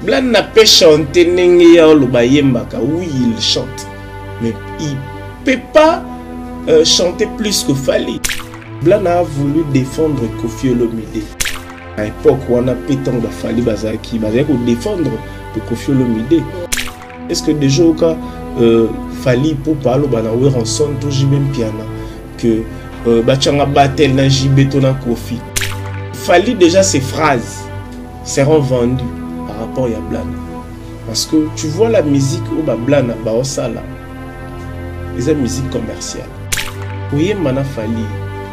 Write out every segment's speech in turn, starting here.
Blan n'a pas chanté Nengia Lobayembaka. Oui, il chante. Mais il ne peut pas chanter plus que Fali. Blan a voulu défendre Kofi Olomide. À l'époque où on a pété Fali Bazaki, Bazaki pour défendre Kofi Olomide. Est-ce que déjà au cas Fali pour parler au ensemble toujours même piano que Bachanga Batel na Jibeto na Kofi. Fali déjà ces phrases seront vendues par rapport à Blana. Parce que tu vois la musique au Blana Baosala. C'est une musique commerciale. Oui, Mana Fali.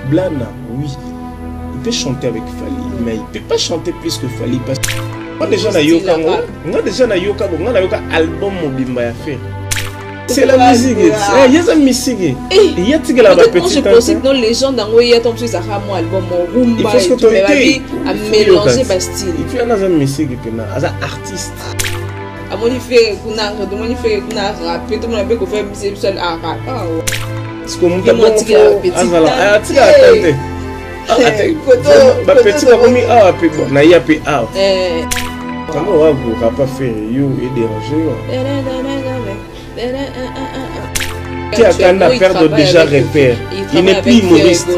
Blana, oui. Il peut chanter avec Fali, mais il ne peut pas chanter plus que Fali. Parce que moi déjà na yoka, album Mobimba ya faire. C'est la musique. Il y a une musique. Il y a la petite. Je pense que les gens dans le monde ont ça mon album Rumba. Il faut que tu aies à mélanger Bastille. Il faut une musique qui est un artiste. À mon effet, qu'on a rappé, tout le monde a fait faire musique seul à rap. Parce que mon tabou petit na ya pe a. Comment on va pas faire you et déranger. Qui a quand même perdre déjà repère. Il n'est plus humoriste.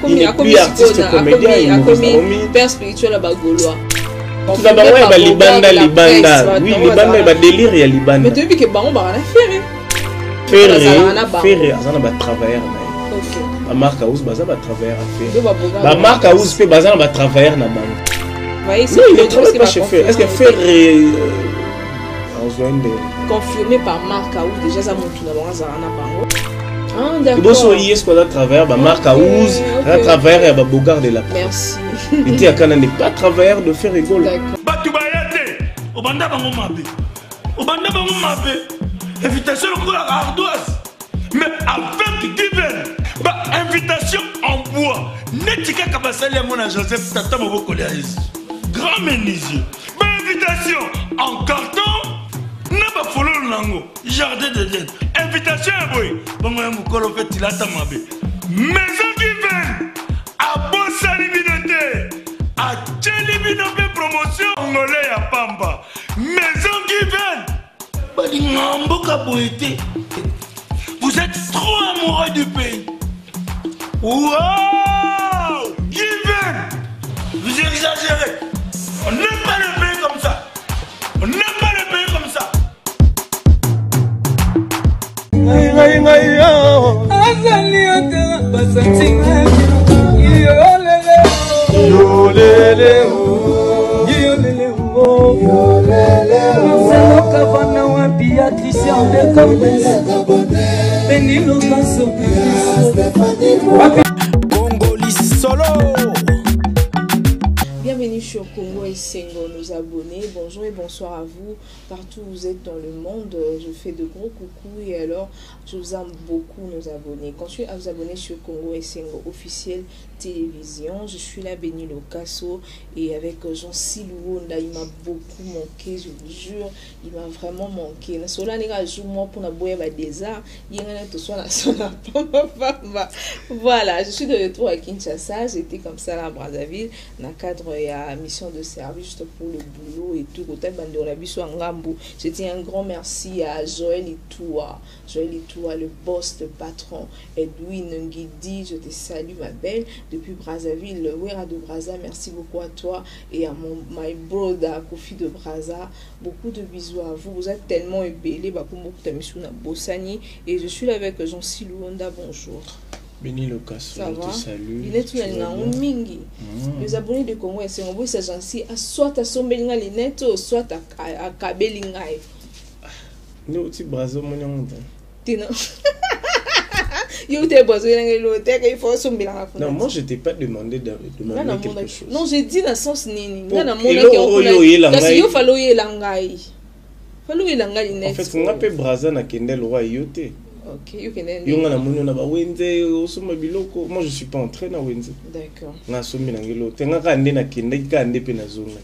Il n'est plus artiste comédien. Il est père spirituel à Bagolois. Tout d'abord, il y a Libanda. Oui, Libanda, il y a délire, il y a Libanda. Mais depuis que Baron va faire. Faire, ça va travailler. La marque Aouz, ça va travailler à faire. La marque Aouz, ça va travailler à la banque. Non, il ne travaille pas chez Fer. Est-ce que Fer est confirmé par Marc Aouz? Déjà, ça monte dans la banque. Ah, d'accord. Il y a ce qu'on a travaillé, Marc Aouz, à travers et Bogard de la. Merci. Il dit qu'il n'est pas travailleur de faire rigolo. Invitation ardoise, mais avec divers. Invitation en bois. Netika Kabasali à mon Joseph Tata Moboko grand menuisier. Invitation en carton. N'a pas follow lango. Jardin de Dieu. Invitation à boy. Bon, moi, mon colo fait il a ta mabé. Maison divers. À Bossali Binote. À Tcheli Binote promotion. Angolais à Pamba. Maison divers. Vous êtes trop amoureux du pays. Wow! Given! Vous exagérez. On n'aime pas le pays comme ça. On n'aime pas le pays comme ça. Bienvenue sur Congo et Sengo, nos abonnés. Bonjour et bonsoir à vous, partout où vous êtes dans le monde. Je fais de gros coucou et alors je vous aime beaucoup, nos abonnés. Continuez à vous abonner sur Congo et Sengo officiel télévision. Je suis là, Béni Locasso, et avec Jean Silou, là, il m'a beaucoup manqué, je vous jure, il m'a vraiment manqué. Voilà, je suis de retour à Kinshasa. J'étais comme ça là à Brazzaville, dans le cadre de la mission de service juste pour le boulot et tout. Je tiens un grand merci à Joël Itoua, le boss, le patron, Edwin Nguidi, je te salue ma belle, depuis Brazzaville, le Wera de Brazza, merci beaucoup à toi et à mon my brother Kofi de Brazza, beaucoup de bisous à vous, vous êtes tellement ébélés, et je suis là avec Jean Silouonda, bonjour. Béni Locasso, je te salue. Il est tout le mingi. Les abonnés de Congo et Sengo, c'est gentil, soit à Sombelinga Lineto, soit à Kabelingaï. Nous, tu Brazza, mon nom. Non, moi je t'ai pas demandé de demander quelque chose. Non, j'ai dit dans le sens nini. En fait, on appelle Brazza na Kendel Roi Yote. Ok, moi je suis pas entré na Wenze. D'accord. Na sombi na ngelo. Tenga ka ande na kende ka ande pe na zona.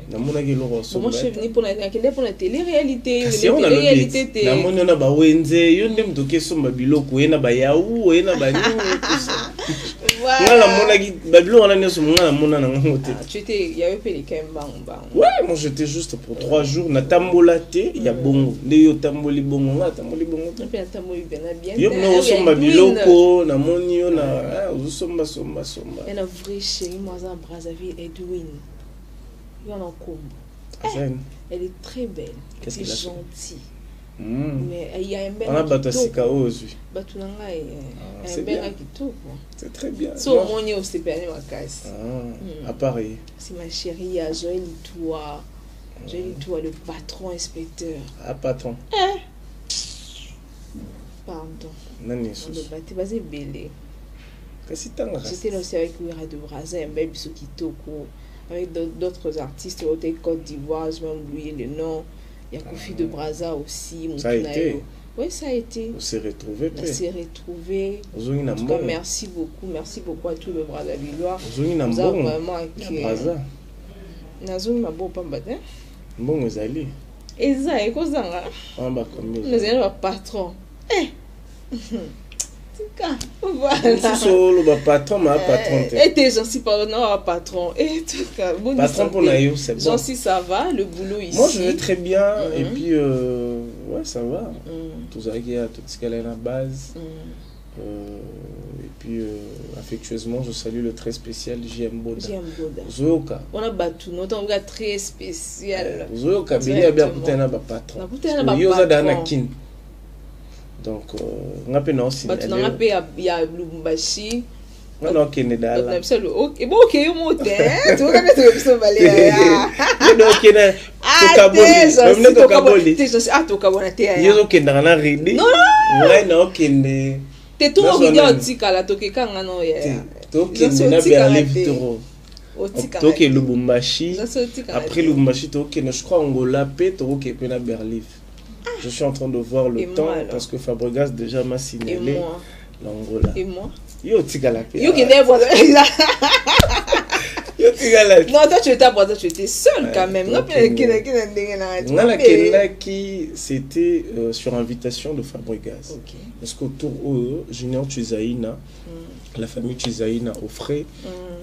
Na mona ke lo so. Moi je suis venu pour la kende pour la télé-réalité, réalité. Na mona na Wenze, yo ndem to ke somba biloko, ena ba yaou, ena ba nini tout ça. Il y avait pas les Kembang. Ouais, moi j'étais juste pour 3 jours. Na tambolate, il y a bongo. Léo tamboli bongo, na tamboli bongo. Et puis la tamboli bien bien. Yo no somba biloko, na monio na, somba. Et la vraie chérie, moi à Brazzaville, Edwin. Il y en a un combo. Elle est très belle. Qu'est-ce qu'elle a fait? Gentille. Mais il y a un bel c'est très bien. À Paris. C'est ma chérie, il y a Joël Itoua. Joël Itoua, le patron inspecteur. Ah, patron. Pardon. Non, c'est basé belé. J'étais là aussi avec Ouira de Brazza, un bel Bissokitoko, avec d'autres artistes de Côte d'Ivoire, je vais oublier le nom. Il y a Kofi de Brazza aussi. Ça a été. Oui, ça a été. On s'est retrouvés. On s'est retrouvés. En tout cas, merci beaucoup à tous les Brazzavillois. Nous avons vraiment Brazza. Nous avons pas battu. Bon, nous allons. Et ça, et quoi ça? Nous allons patron. Voilà. Solo patron, ma patron. Et t'es gentil pardon, patron. Et tout cas, bon. Patron pour Nayo, c'est bon. Gentil, ça va, le boulot ici. Moi, je vais très bien. Et puis, ouais, ça va. Tout ça qui a tout ce qu'elle est à la base. Et puis, affectueusement, je salue le très spécial JM Boda. Zoyoka. On a battu notre gars très spécial. Zoyoka, il y a bien coûté un patron. Yosa Danakin. Donc, on a pu nous aussi. On a pu y a Lubumbashi. On a pu nous d'aller. Et bon, ok, on monte. Tu vois que tu veux se balayer. Non, ok, na. Tokaboli. Ah, Tokaboli. Yoso ok, na na ridi. Non. Ouais, na ok, ne. T'es tout ridi au tika la toke kanga no ya. Ok, na Berlin Vitoro. Ok, Lubumbashi. Après Lubumbashi, ok, je crois Angola, ok, puis na Berlin. Je suis en train de voir le temps parce que Fabregas déjà m'a signalé l'Angola. Et moi? Yo tigala. Yo qui n'est pas. Yo tigala. Non, toi tu étais pas, tu étais seul quand même. Non, qui c'était sur invitation de Fabregas. Parce qu'autour eux, Junior Chizaïna, la famille Chizaïna offrait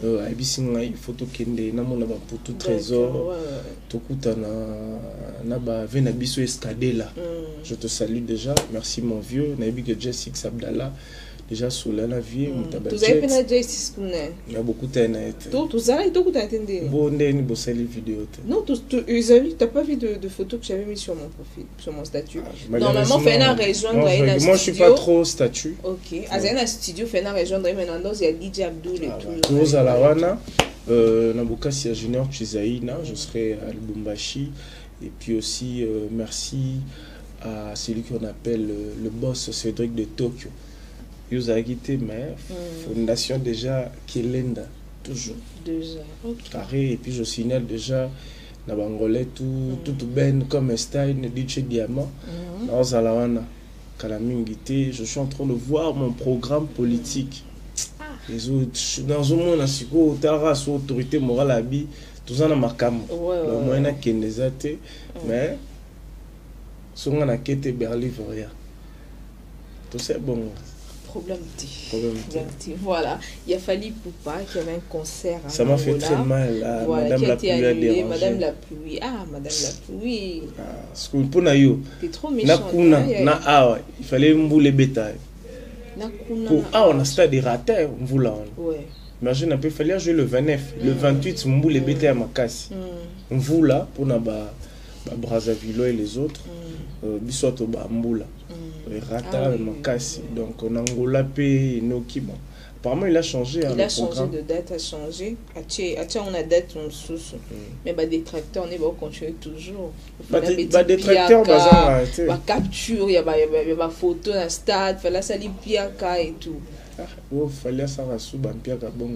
Abisinga photo kende na mona ba pour trésor tokuta na ba vena biso escadela. Je te salue déjà, merci mon vieux, na bi que Jessica Abdallah déjà sous la vie mutabadjet. Vous avez pena Jessica skune. Il y a beaucoup de tout ça et tout entendre. Bon ndeni bo sali vidéo. Non, t'as pas vu de photos que j'avais mis sur mon profil, sur mon statut. Normalement fait une rejoindre une studio. Moi je suis pas trop statut. OK. Azena studio fait une rejoindre maintenant il y a DJ Abdul et tout. Tous à la wana Nabukasi à Junior Chizaïna, je serai à Lubumbashi et puis aussi merci à celui qu'on appelle le boss Cédric de Tokyo. Vous avez quitté, mais fondation déjà Kelenda, toujours. Déjà, ok. Carré, et puis je signale déjà, na Bangolais, tout ben comme Stein, DJ Diamant, dans Zalawana, Kalamingité, je suis en train de voir mon programme politique. Les autres, dans un monde, on a une autorité morale à vie, tout ça, on a marqué. Le moyen n'a qu'un des athées, mais on a quitté Berlin, rien. Tout ça, bon. Problème petit. Voilà. Il y a Fali Poupa qui avait un concert. Ça m'a fait très mal. Voilà, Madame la pluie a dérangé. Madame la pluie. Ah, Madame la pluie. Parce que pour Nayo. T'es trop méchant. Il fallait mbouler bétail. Pour on a stade de rater, on ouais. Imagine un peu, il fallait jouer le 29. Le 28, on mbouler bétail à Makassi. On voula pour Naba Brazzaville et les autres. Bisoto Bamboula. Rata Makassi. Donc on a Angola P Nokima. Apparemment il a changé. Il a changé de date, a changé. On a date on sous. Mais bah détracteurs on est bon continuer toujours. Bah détracteurs bah capture, il y a photo dans stade, fallait ça piaka et tout. Oh fallait ça rassou ban piaka bon.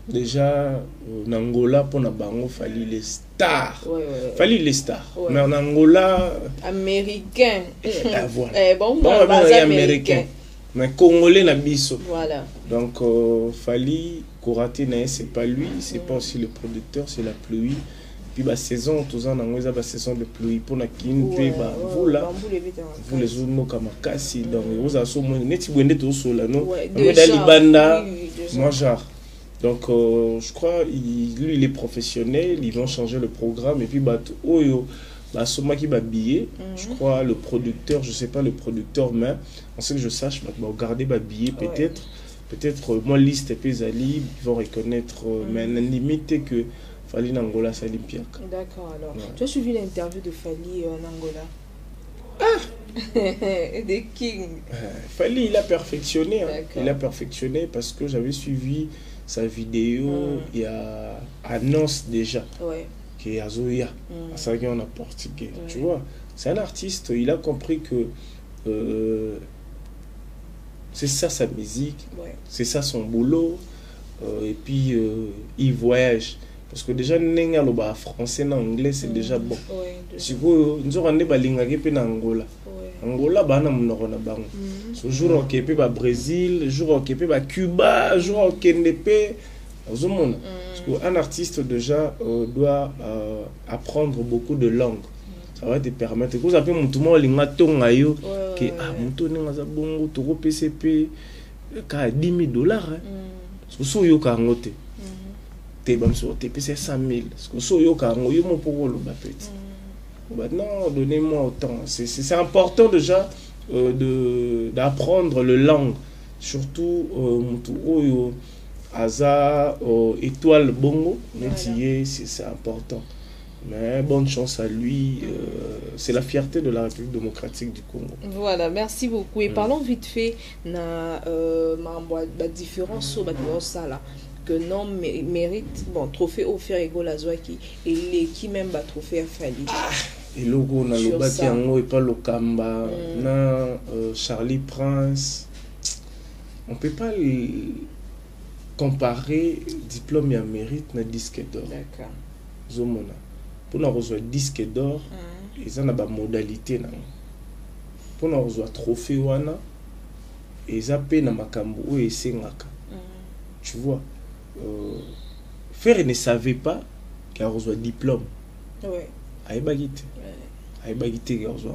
Déjà en Angola pour na bango fallait les stars. Fallait les stars. Mais en Angola américain. Voilà. Bon américain. Mais congolais na biso. Voilà. Donc fallait Koraté c'est pas lui, c'est pas aussi le producteur, c'est la pluie puis la saison tous en anglais la saison de pluie pour na kin puis vous là vous les zones comme kasi donc vous a so neti bwende to so là non libanda moi genre donc je crois lui il est professionnel, ils vont changer le programme et puis oyo bah soma qui va billet je crois le producteur je sais pas le producteur mais on sait que je sache bah garder bah billet peut-être moi liste et puis Ali ils vont reconnaître mais limite que Fally Nangola c'est Olympiaque. D'accord alors. Ouais. Tu as suivi l'interview de Fally en Angola? Des Kings. Fally il a perfectionné il a perfectionné parce que j'avais suivi sa vidéo il y a annonce déjà qui est Azoya ça vient en portugais tu vois c'est un artiste il a compris que c'est ça sa musique c'est ça son boulot et puis il voyage parce que déjà n'enga le français en anglais c'est déjà bon si vous nous on est balinga qui pe na Angola Angola bana munoko na bango ce jour on kepe ba Brésil jour on kepe ba Cuba jour on kenepe aux monde parce que un artiste déjà doit apprendre beaucoup de langues ça va te permettre que vous avez mon tout monde linga tonga yo que mon tout ninga za bongo to ko PCP ka $10,000 so so yo ka ngote te bam so te pc 100,000 so so yo ka ngo yo mo poko lo ba petit non donnez-moi autant c'est important déjà d'apprendre le langue surtout mutu oyo aza étoile bongo netié c'est important. Mais bonne chance à lui, c'est la fierté de la République démocratique du Congo. Voilà, merci beaucoup. Et parlons vite fait de la différence sur ça que non mérite, bon, trophée offert égaux à Zouaki et les qui même bat trophée à Fally. Et logo na le bati yango et pas le Kamba, na Charlie Prince. On peut pas comparer diplôme et mérite na disque d'or. D'accord. Zomona. Pour nous recevoir disque d'or, ils ont une modalité. Pour nous recevoir trophée wana, ils ont payé na makambo ou esengaka. Tu vois, Ferre ne savait pas qu'il a reçu diplôme. Ouais. Aïbagité. Aïbagité qu'il a reçu.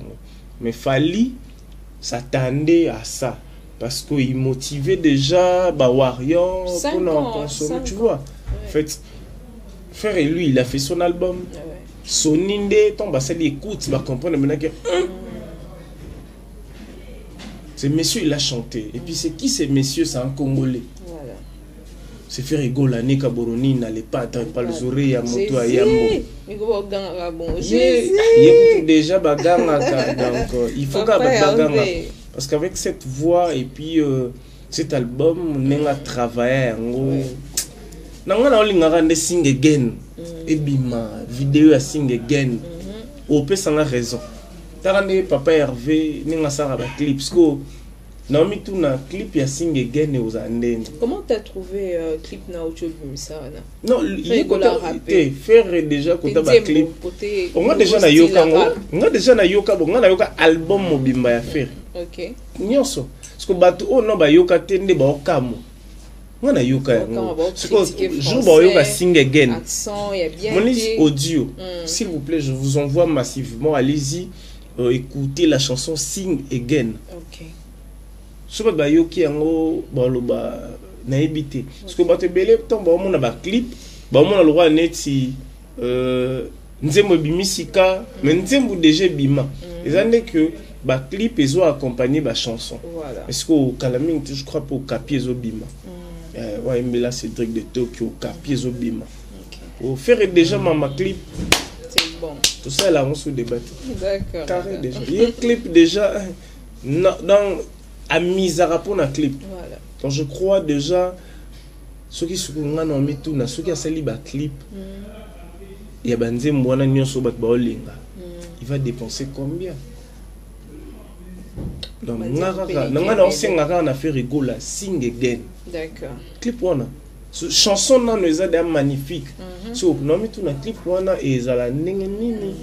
Mais Fally s'attendait à ça parce qu'il motivait déjà bah Warrior pour nous consommer. Tu vois, en fait, Ferre lui, il a fait son album. Son indé, ton bassal écoute, va comprendre maintenant que ce monsieur il a chanté. Et puis c'est qui ces messieurs? C'est un Congolais. Voilà. C'est faire rigoler l'année Kaboroni n'allait pas attendre pas les oreilles à moto à Yambo. Il déjà baganga donc il faut qu'à baganga parce qu'avec cette voix et puis cet album on a travaillé en gros. Nangana olingaka nde sing again ebima vidéo ya sing again ope sanga raison tarande papa Hervé ninga sara ba clip sko naomi tout na clip ya sing again aux andende. Comment t'as trouvé clip na audio bimisana? Non il est faire déjà kota ba clip on a déjà na yoka on a déjà na yoka bon on a yoka album mobimba ya faire OK nyonso parce que bato oh non ba yoka tende ba okamo on a yoka jour ba yoka sing again mon audio s'il vous plaît je vous envoie massivement allez-y écoutez la chanson Sing Again. OK so ba yoki yango ba loba na ebité parce que ba te belé temps ba mona ba clip ba mona le roi neti nzembo bimisika mais nzembo déjà bima ezande que ba clip ezo accompagner ba chanson est-ce que au Calaming je crois pour capier ezo bima ouais mais là c'est Cédric de Tokyo capier ezo bima pour faire déjà ma clip c'est bon tout ça là on se débat d'accord carré déjà il clip déjà dans à misara pour un clip voilà donc je crois déjà ceux qui sont en mis tout na ceux qui a sali ba clip il y a banze mwana nyonso bat ba olinga il va dépenser combien donc ngaka osengaka na faire rigola Sing Again. D'accord. Clip wana chanson na nous a magnifique so non mais tout na clip wana et ezala ndenge nini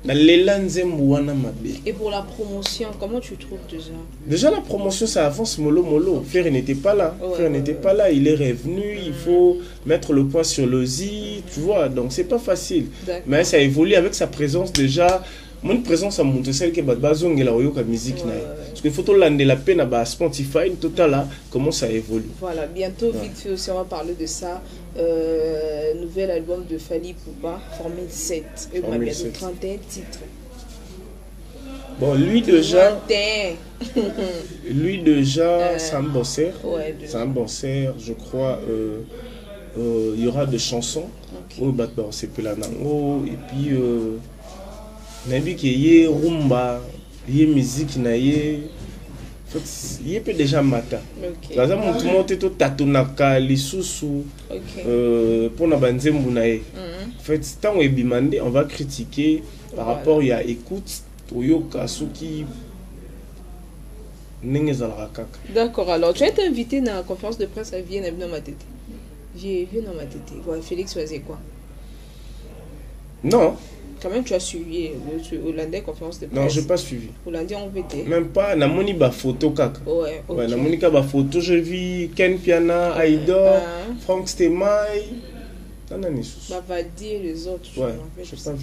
Et pour la promotion, comment tu trouves déjà? Déjà la promotion ça avance mollo. Frère n'était pas là. Frère n'était pas là. Il est revenu. Il faut mettre le point sur le Z. Tu vois, donc c'est pas facile. Mais ça évolue avec sa présence déjà. Mon présence a montré celle qui est basée la musique. Parce que photo l'année la peine à Spotify total là comment ça évolue. Voilà, bientôt vite fait aussi on va parler de ça. Nouvel album de Fally Ipupa, Formule 7. Et on a bientôt 31 titres. Bon, lui déjà, c'est un bosseur. Ouais, c'est un bosseur, je crois. Il y aura des chansons. C'est Pelanango. Et puis, Nabi qui y a rumba, y a musique, y a déjà mata. Par exemple, tout le monde est au tatonaka, les sous pour na banzembu nae. En fait, tant on est bimandé, on va critiquer par rapport à écoute. D'accord, alors tu as été invité dans la conférence de presse à Vienne dans ma tête. J'ai vu dans ma tête. Voilà, Félix faisait quoi? Non. Quand même, tu as suivi le Hollandais conférence de presse. Non, je n'ai pas suivi. Hollandais en VT. Même pas, na moni ba photo kaka. Ouais, ok. Ouais, na moni ka ba photo, je vis Ken Piana, Aïdor, Franck Stemay. Bah, va dire les autres. Ouais, je sais pas.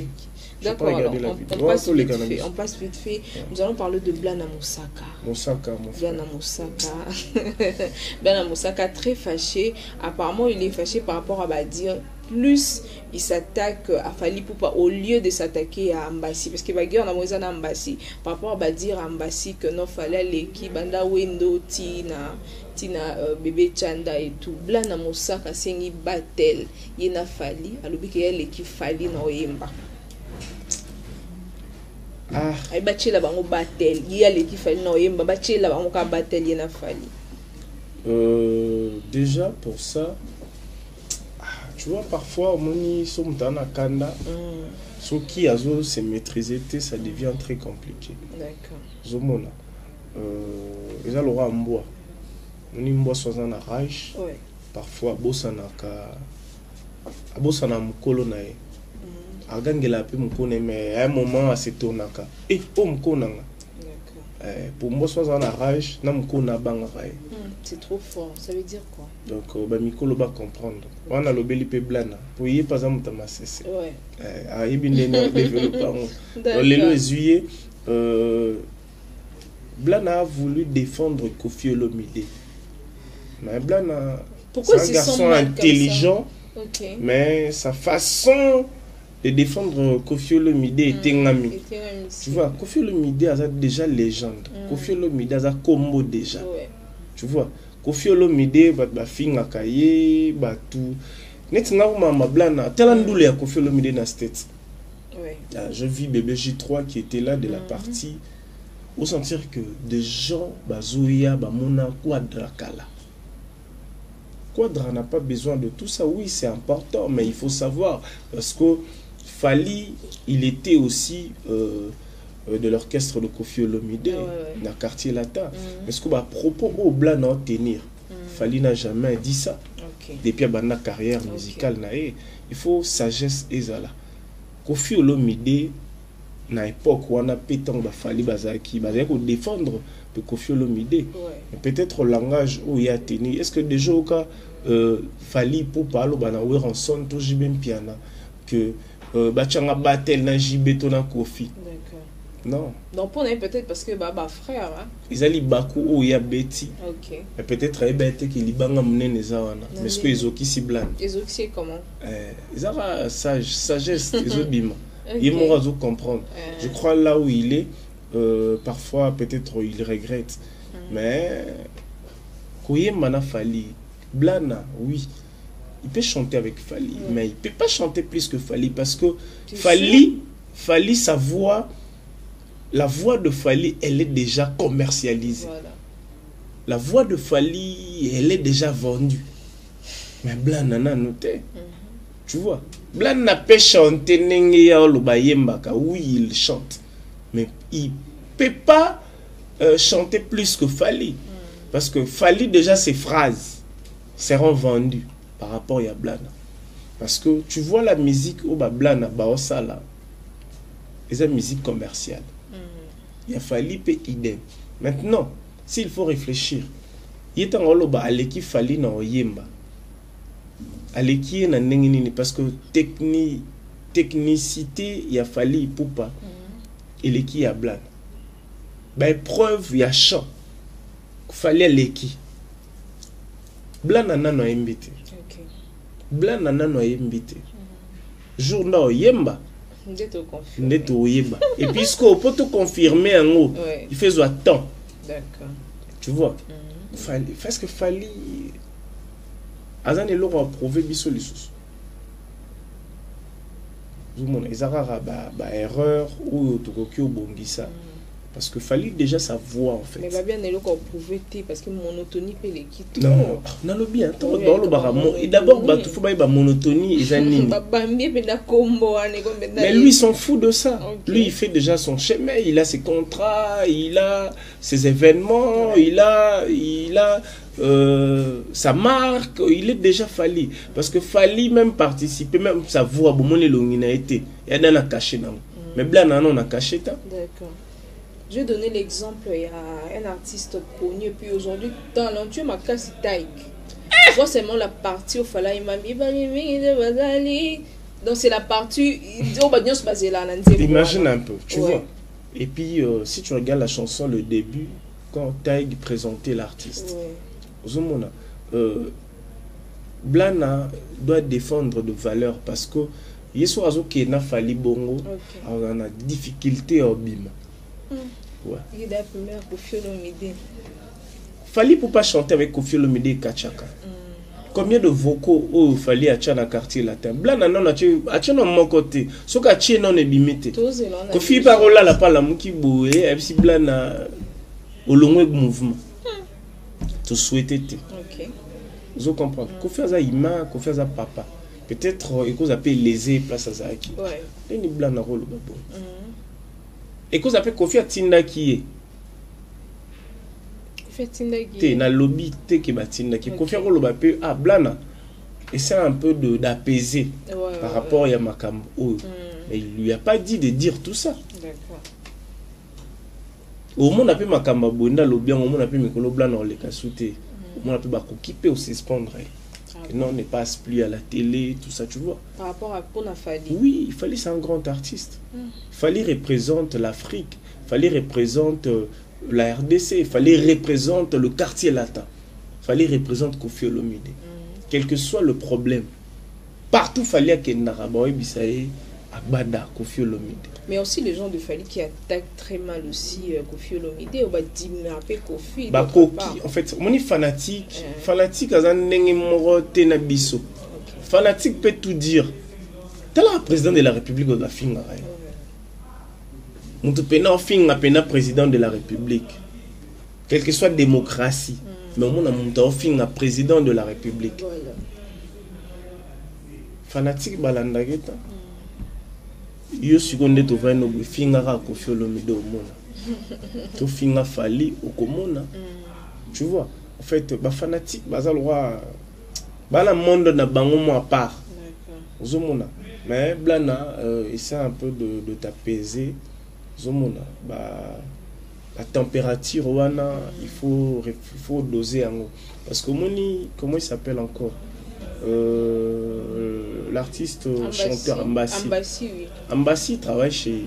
D'accord, on passe vite fait. Nous allons parler de Blana Moussaka. Blana Moussaka, très fâché. Apparemment, il est fâché par rapport à Badir. Plus il s'attaque à Fally Ipupa au lieu de s'attaquer à Ambassi. Parce que Badir, on a Ambassi. Par rapport à Badir Ambassi, que non fallait l'équipe, Banda Wendo, Tina bébé Chanda et tout. Blana Moussaka, c'est une battle. Il y a Fally. Alors, il y a l'équipe Fally dans Oyemba. Ay bache la bango battle il y a l'équipe Fally non yemba bache la bango ka battle yena Fally. Déjà pour ça tu vois parfois moni somtana kanda ce qui a se maîtriser ça devient très compliqué. D'accord. Zomona ils allent aura mboa moni mboa soit na rage parfois bosana ka abosana mukolo nae agangela pe mukone mais à un moment à se tournaka et pour mkonanga pour moi soit en rage na mkona banga c'est trop fort, ça veut dire quoi? Donc ba mikolo ba comprendre on a lobeli pe blana pour y pas am tama cesse a ibine no développer lelo ezuye Blana a voulu défendre Koffi Olomide mais Blana pourquoi c'est un garçon intelligent mais sa façon de défendre Koffi Olomide et Tengami. Tu vois, Koffi Olomide a déjà légende. Koffi Olomide a combo déjà. Tu vois, Koffi Olomide ba finga kaye ba tout. Netina ma blana telandoule ya Koffi Olomide na state. Je vis bébé J3 qui était là de la partie au sentir que des gens bazoya ba mona Quadra kala. Quadra n'a pas besoin de tout ça, oui, c'est important, mais il faut savoir parce que Fally, il était aussi de l'orchestre de Koffi Olomide, dans le quartier Lata. Parce que à propos au blanc à tenir, Fally n'a jamais dit ça. Depuis la carrière musicale, il faut sagesse et zala. Koffi Olomide, à l'époque où on a pété Fally Bazaki, pour défendre Koffi Olomide. Peut-être au langage où il y a tenu. Est-ce que déjà au cas Fally pour parler au rançon, tout j'ai bien piano que bachanga battle na jibeto na Koffi. D'accord. Non. Donc pour peut-être parce que baba frère hein. Ils allaient baku o ya beti. OK. Et peut-être ay bete qui libanga munene za wana. Mais ce que ezoki si blanc. Ezoki comment? Ils avaient sagesse ezobima. Il m'aura dû comprendre. Je crois là où il est parfois peut-être il regrette. Mais koyemba na Fally Blana oui. Il peut chanter avec Fally, mais il ne peut pas chanter plus que Fally parce que Fally, sa voix, la voix de Fally, elle est déjà commercialisée. Voilà. La voix de Fally, elle est déjà vendue. Mais Blana n'a noté. Tu vois, Blana peut chanter, oui, il chante. Mais il ne peut pas chanter plus que Fally. Parce que Fally, déjà, ses phrases seront vendues. Par rapport à Blana. Parce que tu vois la musique au Blana, Baosala, et la musique commerciale. Il a fallu payer idem. Maintenant, s'il faut réfléchir, il est en oloba aleki fali na oyemba. Aleki na nengini parce que technicité il a fallu pour pas. Il est qui a blan. Bah preuve il y a chant. Fallait aleki. Blan nana no invité. Blan nana no invité. Jour na oyemba. Neto oyemba. Et puisque on peut te confirmer en haut, il fait soit temps. D'accord. Tu vois? Parce que fallait azan et l'on a prouvé biso les sous. Ils ont erreur ou tout bongisa. Parce que fallait déjà sa voix en fait. Mais bien elle a prouvé parce que monotonie peut les quitter. Non, on a bien. Et d'abord il faut pas monotonie et zanini. Mais lui il s'en fout de ça. Lui il fait déjà son chemin, il a ses contrats, il a ses événements, il a sa marque, il est déjà fallu. Parce que fallu même participer, même sa voix, bon, mon a été. Il y a dans caché. Mais blanc, on a caché. D'accord. Je vais donner l'exemple, il y a un artiste connu, puis aujourd'hui, talentueux, ma classe taille. Je vois seulement la partie où il fallait donc c'est la partie imagine un peu, tu vois. Et puis, si tu regardes la chanson, le début, quand Taïg présentait l'artiste, Blana doit défendre de valeurs parce que Yeso qui n'a fallu bongo, on a difficulté au bim. Ouais. Fallait pour pas chanter avec Kofi Olomide et Kachaka. Combien de vocaux il fallait à Tchana quartier latin? Blana non a Tchana mon côté. Ce qu'a Tchana non est bimité. Kofi parola la pas la mouki boué et puis Blana au long mouvement. Tu souhaitais. Ok. Vous comprenez? Kofi a ima, Kofi a papa. Peut-être il cause appelle lésé place à Zaki. Ouais. Et ni Blana rôle babo. Et cause appelle Kofi a Tinda qui est. Na lobby te ke batinda ki Kofi rôle babo ah Blana. Et c'est un peu d'apaiser par rapport à Makambo. Mais il lui a pas dit de dire tout ça. D'accord. Au monde appelle Makambo bonda lobby au monde appelle Mikolo Blana le kasouté. Au monde appelle Bakokipe ou suspendre. Non, on ne passe plus à la télé, tout ça, tu vois. Par rapport à Pona Fali. Oui, il fallait c'est un grand artiste. Il fallait représenter l'Afrique, il fallait représenter la RDC, il fallait représenter le quartier latin, il fallait représenter Kofi Olomide. Quel que soit le problème, partout il fallait qu'il y ait Narabaoui Bissaye, Agbada, Kofi Olomide. Mais aussi les gens de Fali qui attaquent très mal aussi Kofi Olomide, on va dire Kofi. En fait, on est fanatique, fanatique à fanatique peut tout dire. Tu es le président de la République de la Finga. On te peine président de la République. Quelle que soit la démocratie. Mais on a président de la République. Fanatique balandageta. Yo seconde to vai no finga ka Kofi Olomide au mona. To finga Fali au komona. Tu vois, en fait, ba fanatique bazal roi ba la monde na bango mo à part. Zomona. Mais Blana essaie un peu de t'apaiser. Zomona ba la température wana il faut doser en haut parce que moni comment il s'appelle encore l'artiste chanteur Ambassi. Oui. Ambassi travaille chez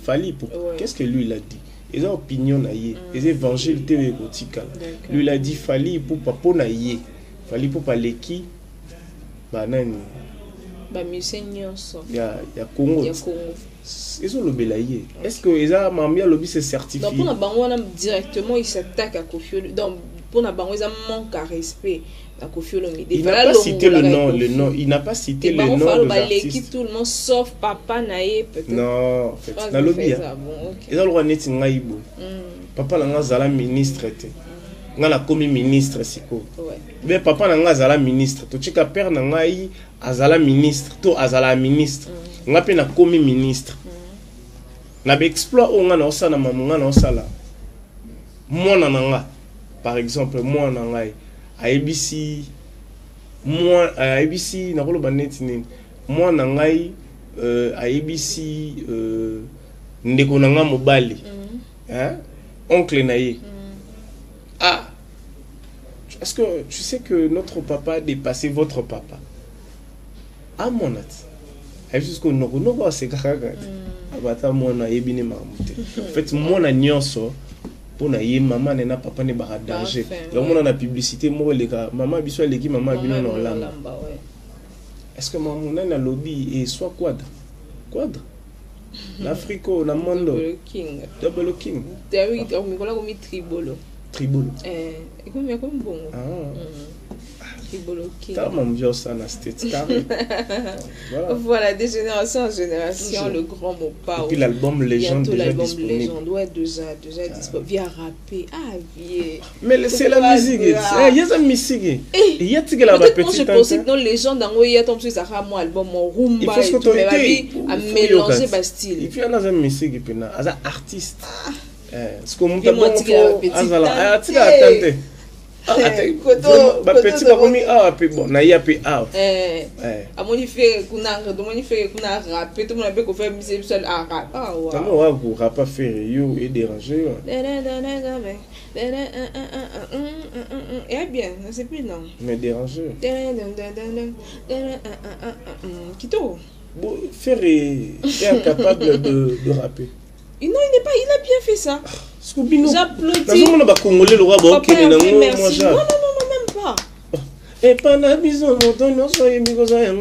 Fali. Qu'est-ce que lui il a dit? Il a opinion naïe. Les évangiles TV gotika. Lui il a dit Fali pour papa naïe. Fali pour parler qui? Banani. Ba museigneur so. Ya Congo. Ils ont le belaye. Est-ce que ils a mamia lobby c'est certifié? Donc pour na bango directement il s'attaque à Kofi Olomide. Donc pour na bango ils manque à respect. Il n'a pas cité le nom, il n'a pas cité le nom de l'artiste. Tout le monde sauf papa naïe peut-être. Non, en fait, dans le bien. Ils ont le droit d'être naïbo. Papa n'a pas ministre. N'a la commis ministre siko. Mais papa n'a pas ministre. Tu sais que père n'a pas ministre. Tu as ministre. N'a pas commis ministre. N'a pas exploit on a ça na maman na ça là. Moi n'a par exemple moi n'a à ABC moi à ABC na kolo baneti nini moi na ngai à ABC ndeko na nga mobali hein oncle na ye ah est-ce que tu sais que notre papa a dépassé votre papa ah mon ati ai jusqu'au noko c'est kaka abata mona yebine mamute en fait mona nyonso pona ye maman na papa ne ba danger donc mona na publicité mo le ka maman biso leki maman bino na lamba est-ce que maman na lobby et soit quadre l'Africo na mondo double king David on mikola komi tribolo comme bon tribolo king ta mon vieux ça na state voilà de génération en génération le grand mot pas et puis l'album légende déjà disponible déjà disponible via rapper vieux mais c'est la musique il y a la musique il y a que la petite je pensais que dans légende dans il y a tom ça sera mon album mon rumba il faut que à mélanger Bastille et puis il y a la musique et puis na artiste ce que mon tabou azala atika atante ba petit ba komi pe bon na ya pe amoni fait kuna rapper tout le monde peut ko faire musique seul à rap ouais comment wa ko rap faire yo et déranger et bien c'est plus non mais déranger Kito faire est incapable de rapper. Non, il a bien fait ça. J'applaudis. Non, même pas. Et pas na bison monton non soyez because I am.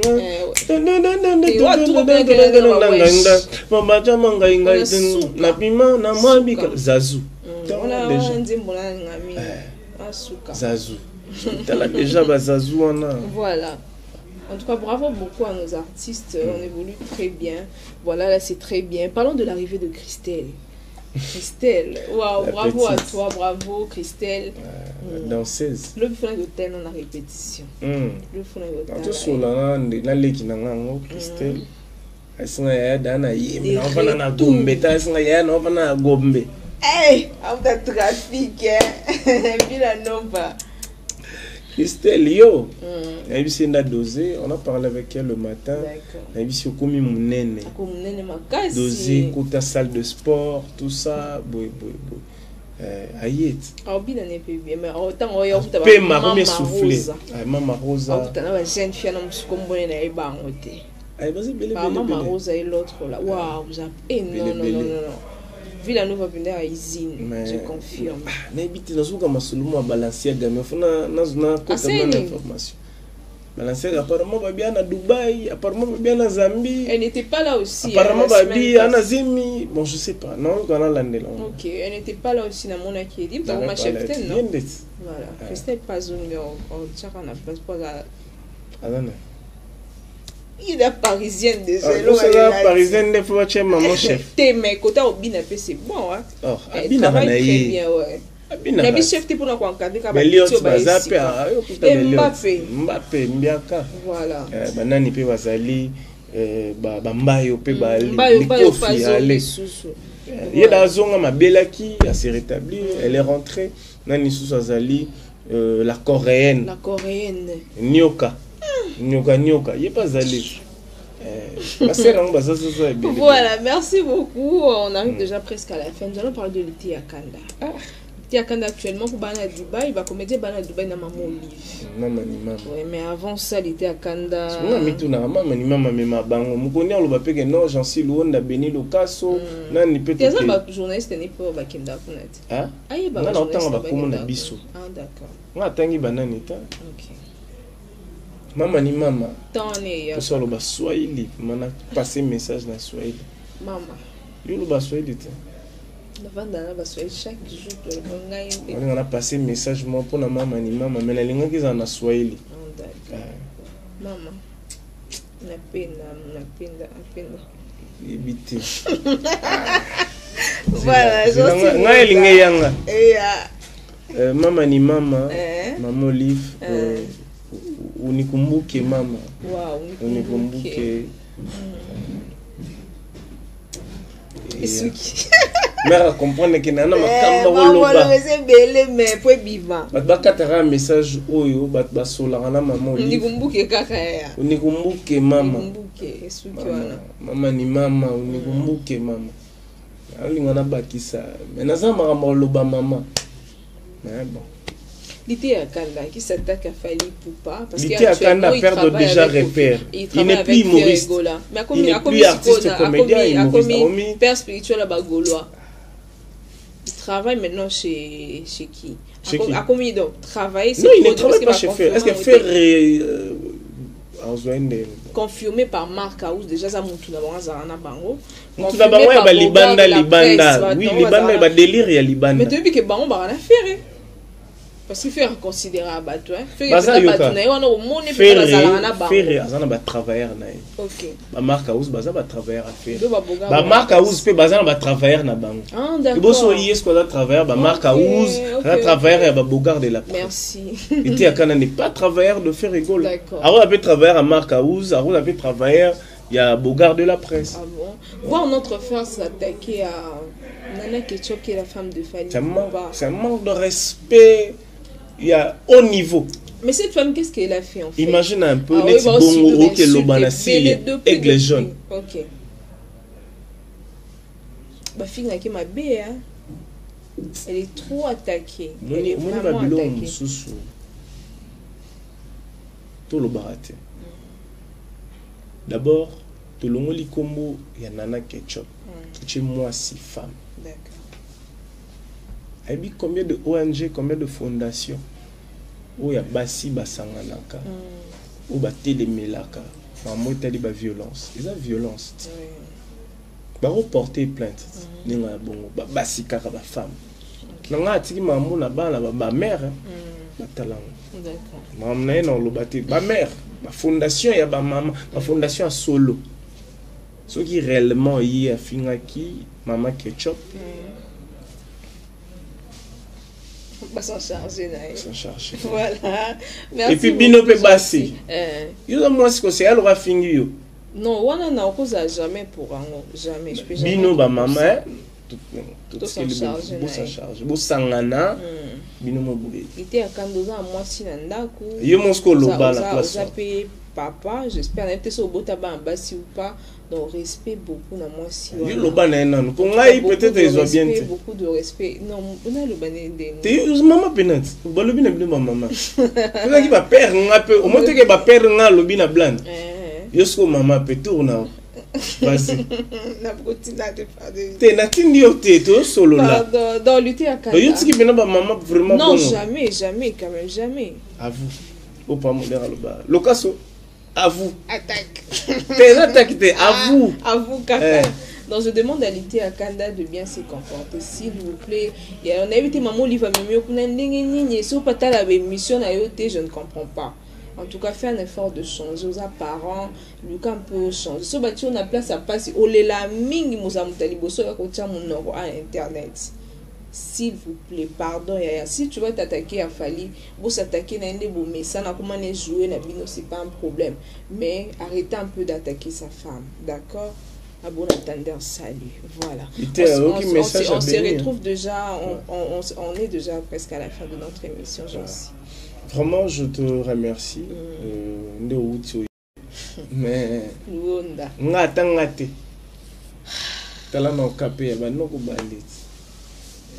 Mama jamanga inga na pima na mwabika zazu. Zazu. T'as déjà bazazu voilà. En tout cas, bravo beaucoup à nos artistes. On évolue très bien. Voilà, là, c'est très bien. Parlons de l'arrivée de Christelle. Christelle, waouh, bravo petite. À toi, bravo Christelle. Danseuse. Le fond d'hôtel, on a répétition. Le fond d'hôtel. Tout sur la leki nango Christelle. Asinga ya dana yimi. Na vana na gombe, ta asinga ya na vana gombe. Eh, on a trafic hein. Bila nova. Christelle, yo, on a parlé avec elle le matin. On a vu si on dosé, côté salle de sport, tout ça. Ayet. Ah, bien, on est bien, mais autant on y a Maman soufflé. Maman Rosa. Ah, on jeune fille, on se comprend, on est bas en côté. Maman Rosa et l'autre là. Waouh, vous avez. Non. Villanova venait à Isine, je confirme. N'habite dans un comme seulement Balenciaga, mais on a complètement d'informations. Balenciaga apparemment va bien à Dubaï, apparemment va bien à Zambie. Elle n'était pas là aussi. Apparemment va bien à Zimi. Bon, je sais pas. Non, on a l'année là. Ok, elle n'était pas là aussi dans mon accueil. Dans ma chef non. Voilà. Christelle pas zone mais on tient qu'on a pas à. Il est parisienne déjà. C'est parisienne des fois chez maman chef. T'es mais côté Obina c'est bon hein. Oh, Abina très bien ouais. Abina. Mais chef pour nous encadrer comme Mbappé Mbiaka. Voilà. Banani pe bazali Mbayo pe bali. Mbayo pas aller. Yeda zonga mabelaki a se rétablir, elle est rentrée. Nani sous azali la coréenne. Nyoka, il n'est pas allé. Voilà, merci beaucoup. On arrive déjà presque à la fin. Nous allons parler de l'été à Kanda. L'été à Kanda actuellement, pour Bana Dubaï, il va comédie Bana Dubaï dans Maman Olive. Maman ni maman. Oui, mais avant ça, l'été à Kanda. On a mis tout dans Maman ni maman, mais ma bango. Nous connaissons le papier que non, j'en suis loin d'Abeni Locasso. Non, ni peut-être. C'est ça, journaliste n'est pas au Bakenda. Ah, il y a longtemps, on va commander biso. Ah, d'accord. On a tangi banane et ok. Maman ni maman. Tony. Pour ça, le bas Swahili. On a passé message dans Swahili. Maman. Le bas Swahili. Chaque jour, on a passé message pour la maman ni maman. Mais la langue qui est en Swahili. Maman. Na peine. Éviter. Voilà. Maman ni maman. Maman Olive. Unikumbuke mama. Wow, unikumbuke. Esuki. Mère comprendre que nana makamba woloba. Maman c'est belé mais pour vivant. Bakatara message oyo ba sola na maman. Unikumbuke kaka ya. Unikumbuke mama. Unikumbuke esuki wana. Mama ni mama, unikumbuke mama. alingana bakisa mais naza makambo loba mama mais bon L'idée à Kanda qui s'attaque à Fali Poupa parce qu'il a perdre déjà repère. Il n'est plus humoriste. Mais il n'est plus artiste comédien, il est père spirituel à Bagolois. Il travaille maintenant chez qui? À combien donc travailler? Non, il ne travaille pas chez Fer. Est-ce que Fer est confirmé par Marc House déjà ça monte na bango zarana bango. Monte na bango ya ba libanda. Oui, libanda ba délire ya libanda. Mais depuis que bango ba na faire. Parce qu'il fait considérer bateau hein. Faire azana ba travailleur na. OK. Ba Marc House baza ba travailleur à faire. Ba Marc House pe baza na ba travailleur na bango. Ah d'accord. Boso yes ko da travailleur ba Marc House, la travailleur ya ba Bogard de la presse. Merci. Il Akana n'est pas travailleur de faire rigole. D'accord. Alors on peut travailler à Marc House, alors on peut travailler il y a Bogard de la presse. Ah bon. Voir notre frère s'attaquer à Nana Ketchup qui est la femme de Fali. C'est un manque de respect. Il y a haut niveau. Mais cette femme, qu'est-ce qu'elle a fait en fait? Imagine un peu les bongo que l'obanasi aigle jaune. Ok. Ma fille n'a ma bé, hein. Elle est trop attaquée. Elle est vraiment attaquée. Tout le baraté. D'abord, tout le monde combo il y a Nana Ketchup. Chez moi si femme. D'accord. Et combien de ONG, combien de fondations où il y a Bassi Basanganaka, où il y a Télémelaka, où il y a violence. Il y a violence. Il y a porter plainte. Il y a Bassi Kaka, femme. Il y a mère. D'accord. Ma mère, ma fondation, il y a ma fondation à Solo. Ce qui réellement y a Fingaki, Maman Ketchup. Pas s'en charger. S'en charger. Voilà. Merci. Et puis Bino peut passer. Yo a moi ce que c'est elle aura fini. Non, on n'a cause jamais pour un jamais. Je peux jamais. Bino ba maman tout s'en charge. Bo s'en charge. Bo sangana. Bino mo boulé. Il était à Kandoza à moi si nandaku. Yo monsko loba la place. Vous appelez papa, j'espère peut-être au botaba en bas si ou pas. Donc respect beaucoup na moi si. Yo loba na non. Pour ngai peut-être ils ont bien été. Beaucoup de respect. Non, on a le bané de. Tu maman penat. Ba lobi na bino maman. Tu qui va perdre un peu. Au moins que va perdre un lobi na blanc. Yo sko maman peut tourner. Vas-y. Na botina de parler. T'es natindi au této solo là. Dans lutter à Canada. Yo tiki bena ba maman vraiment bon. Non, jamais, jamais quand même jamais. À vous. Au pas moderne le bar. Locaso. À vous. Attaque. T'es attaque, t'es à vous. À vous, Kaka. Donc je demande à l'ité à Kanda de bien se comporter, s'il vous plaît. Et on a évité maman Oliva Memio pour n'enligner. Si vous pas la mission à yoté, je ne comprends pas. En tout cas, fait un effort de changer aux parents. Lucas un peu changer. Ce bâtiment on a place à passer. Oh les la mingi mousamutali bosso ya kotia mon nom à internet. S'il vous plaît, pardon, Yaya. Si tu vas t'attaquer à Fali, vous s'attaquer à un mais ça n'a comment jouer, c'est pas un problème. Mais arrêtez un peu d'attaquer sa femme, d'accord? À bon entendeur, salut. Voilà. On se retrouve déjà, on est déjà presque à la fin de notre émission, Jancy. Vraiment, je te remercie. Mais. Ngate. Tala na okape ba noko baleti.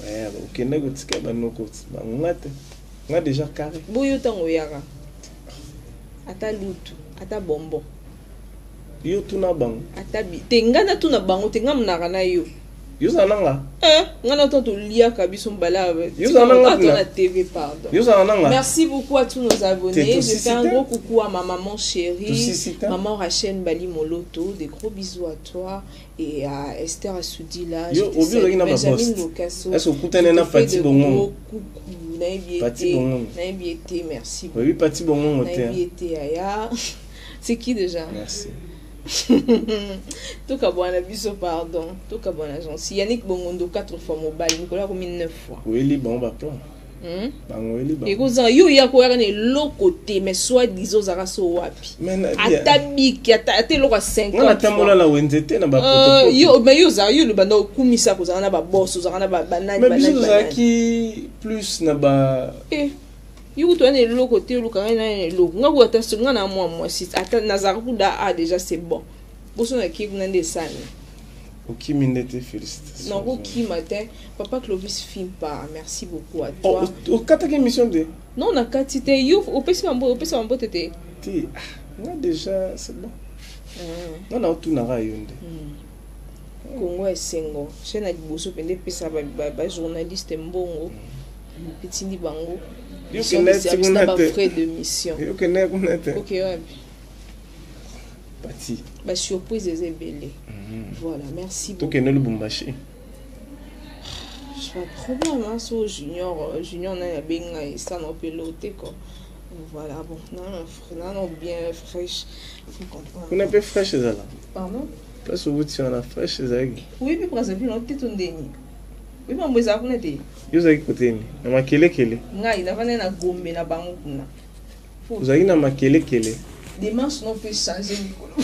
Ouais, ok, négotique, bah non, on a déjà carré. Bouillot tango yara. Ata lutu, ata bonbon. Yo tuna bang. Ata bi. Tengana tuna bango, tengam narana yo. Yo zananga. Ngana tonto lia kabiso mbala. Yo zananga na TV pardon. Yo zananga. Merci beaucoup à tous nos abonnés. Je fais un gros coucou à ma maman chérie, maman Rachel Bali Moloto, des gros bisous à toi et à Esther Assoudila. Yo obi na Benjamin Locasso. Est-ce que kutane na Pati Bongo? Pati Bongo. Naïbiété, merci beaucoup. Oui, Pati Bongo Naïbiété Aya. C'est qui déjà? Merci. Tout cabana biso pardon. Tout cabana Jancy. Yannick Bongondo 4 fois mobile. Nicolas Romi 9 fois. Oui, les bons va plan. Et vous yo ya ko yana l'autre côté mais soit disons zaraso wapi. Atabiki atate lo 50. On atamola la wenzete na ba protocole. Yo mais yo le bando kumisa ko zana ba boss zana ba banane banane. Mais biso qui plus na ba yo to yana l'autre côté lo kana na lo ngaku attention ngana moi si ata nazara kuda a déjà c'est bon. Boso na ki kuna ndesani. Ok, Minete, félicitations. Non, ok, matin. Papa Clovis filme pas. Merci beaucoup à toi. Oh, au 4 émission de. Non, on a 4 titres. You, au PC Mambo, t'étais. Moi, déjà, c'est bon. Non, non, tout n'a rien. Congo est Sengo. Je n'ai pas journaliste Mbongo. Petit Nibango. C'est un frais de mission. Ok, ouais. Parti. Bah, surprise est belle. Voilà, merci beaucoup. Tu es le Bumbashi. Je pas de problème, hein, sur Junior, on a bien ça non piloté quoi. Voilà, bon, non, bien fraîche. Vous n'avez pas fraîche ça là. Pardon? Place où tu es la fraîche ça. Oui, puis par exemple, on t'est un déni. Oui, mais moi ça vous n'êtes. Vous avez côté ni. Na makele kele. Ngai na vana na gombe na bango kuna. Vous avez na makele kele. Démarche non peut changer Nicolas.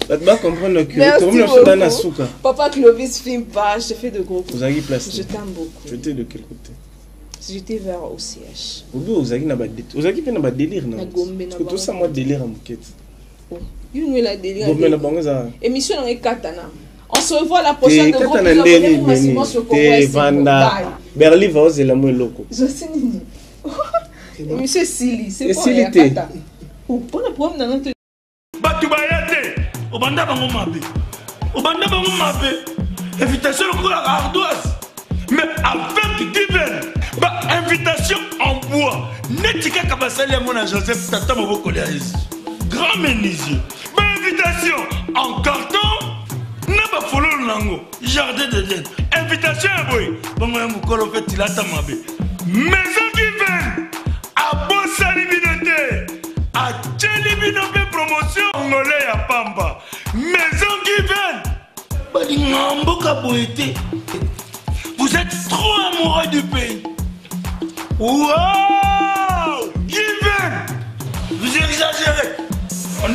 Tu dois comprendre que Papa Clovis filme pas, je te fais de gros coups. Vous avez place. Je t'aime beaucoup. Tu étais de quel côté? J'étais vers OCH. Vous avez un délire, non? Parce que tout ça, moi, délire en bouquet. Il y a délire. Émission dans les Katana. On se revoit la prochaine de groupe. Berli va oser la mouille loco. Je sais Nini. Monsieur Sili, c'est pas la Kata. Pour le problème dans notre... Batubayate, Obanda bango mabe. Obanda bango mabe. Invitation à la ardoise. Mais avec divers. Invitation en bois. Netika kabasali à mon Joseph Tata Maboko Léaïs. Grand menuisier. Invitation en carton. N'a pas follow lango. Jardin de laine. Invitation à boy. Bon, moi, mon colo fait il a ta mabe. Maison divers. À Bossa Libinoté. À Tchelibinoté promotion. Angolais à Pamba. Maison divers. Badingamboka boité. Vous êtes trop amoureux du pays. Wow! Given! Vous exagérez! On